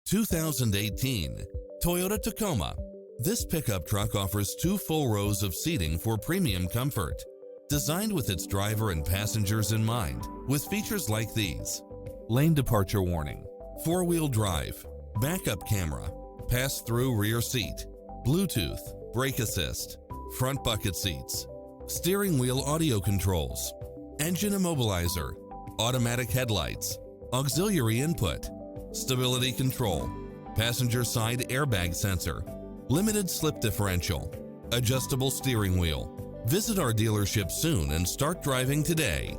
2018 Toyota Tacoma. This pickup truck offers 2 full rows of seating for premium comfort. Designed with its driver and passengers in mind, with features like these: lane departure warning, 4-wheel drive, backup camera, pass-through rear seat, Bluetooth, brake assist, front bucket seats, steering wheel audio controls, engine immobilizer, automatic headlights, auxiliary input, stability control, passenger side airbag sensor, limited slip differential, adjustable steering wheel. Visit our dealership soon and start driving today.